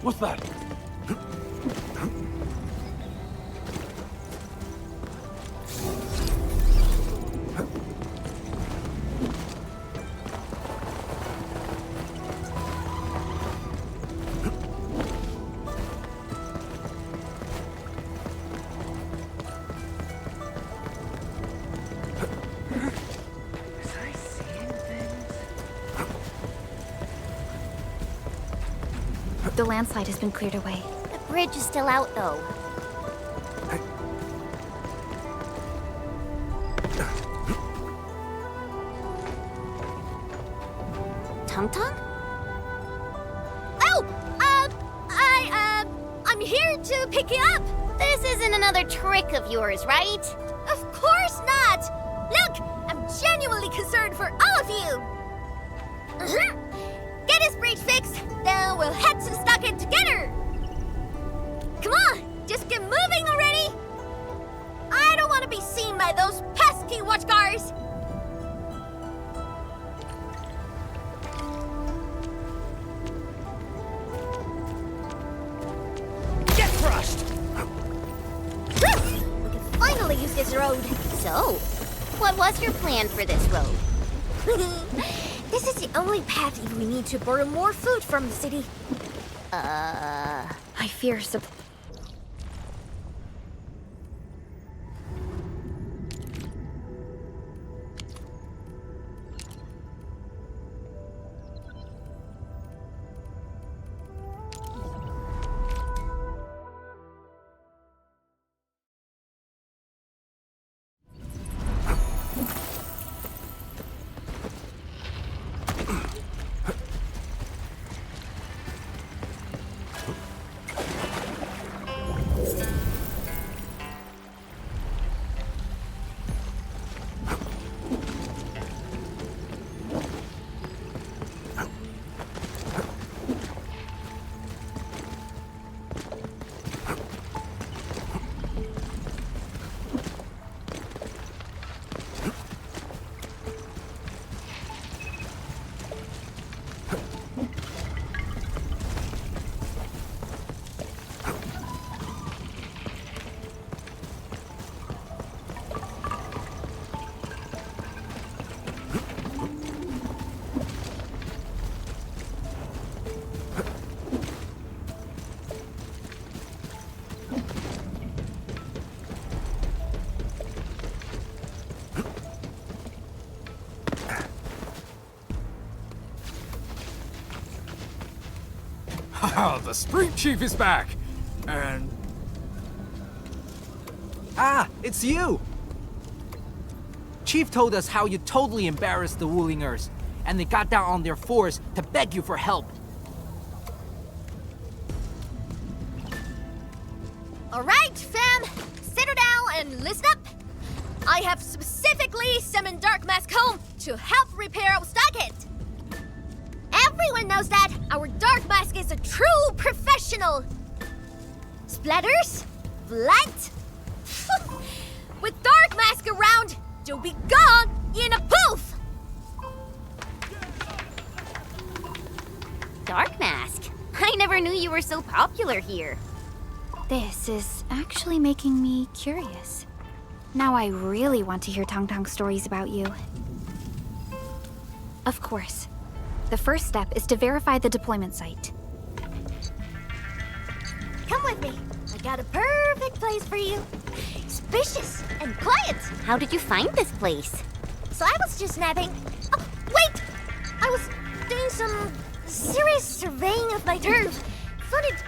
What's that? The landslide has been cleared away. The bridge is still out, though. Tung Tung? Oh! I'm here to pick you up! This isn't another trick of yours, right? Of course not! Look! I'm genuinely concerned for all of you! Get his bridge fixed, then we'll head to Stockade together! Come on! Just get moving already! I don't want to be seen by those pesky watchguards! Get crushed! We can finally use this road. So, what was your plan for this road? This is the only path if we need to borrow more food from the city. I fear Oh, the Street Chief is back! And... Ah, it's you! Chief told us how you totally embarrassed the Wulingers, and they got down on their fours to beg you for help. Alright, fam! Settle down and listen up! I have specifically summoned Dark Mask home to help repair our stockade! Everyone knows that our Dark Mask is a true professional! Splatters? Blood? With Dark Mask around, you'll be gone in a poof! Dark Mask? I never knew you were so popular here. This is actually making me curious. Now I really want to hear Tong Tong stories about you. Of course. The first step is to verify the deployment site. Come with me. I got a perfect place for you. Spacious and quiet. How did you find this place? So I was just napping. Oh, wait! I was doing some serious surveying of my turf. Thought it...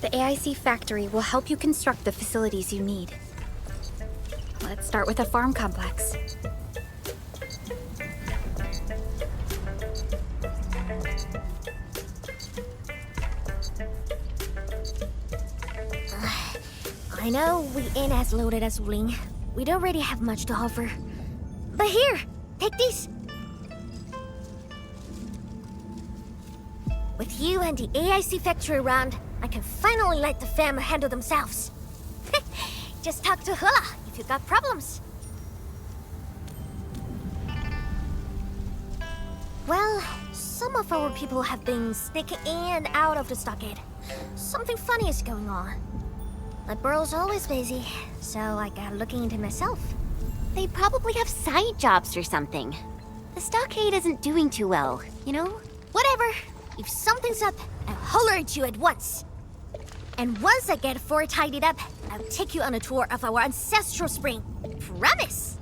The AIC factory will help you construct the facilities you need. Let's start with a farm complex. I know we ain't as loaded as Wuling. We don't really have much to offer. But here, take these. With you and the AIC factory around, I can finally let the fam handle themselves. Just talk to Hula if you got problems. Well, some of our people have been sneaking in and out of the stockade. Something funny is going on. My burrow's always busy, so I got looking into myself. They probably have side jobs or something. The stockade isn't doing too well, you know? Whatever. If something's up, I'll holler at you at once. And once I get Fort tidied up, I'll take you on a tour of our ancestral spring. Promise!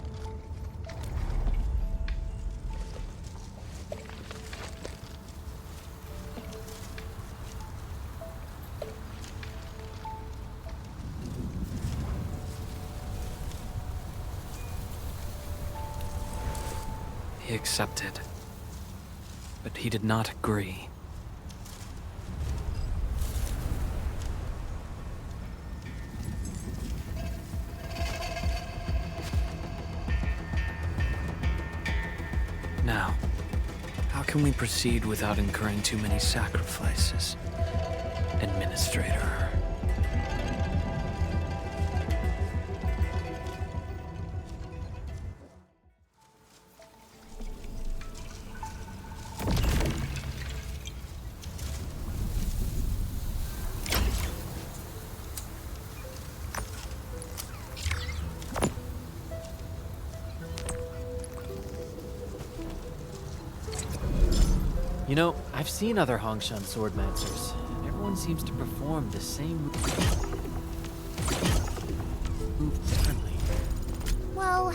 He accepted, but he did not agree. Now, how can we proceed without incurring too many sacrifices, Administrator? You know, I've seen other Hongshan swordmancers, and everyone seems to perform the same move differently. Well,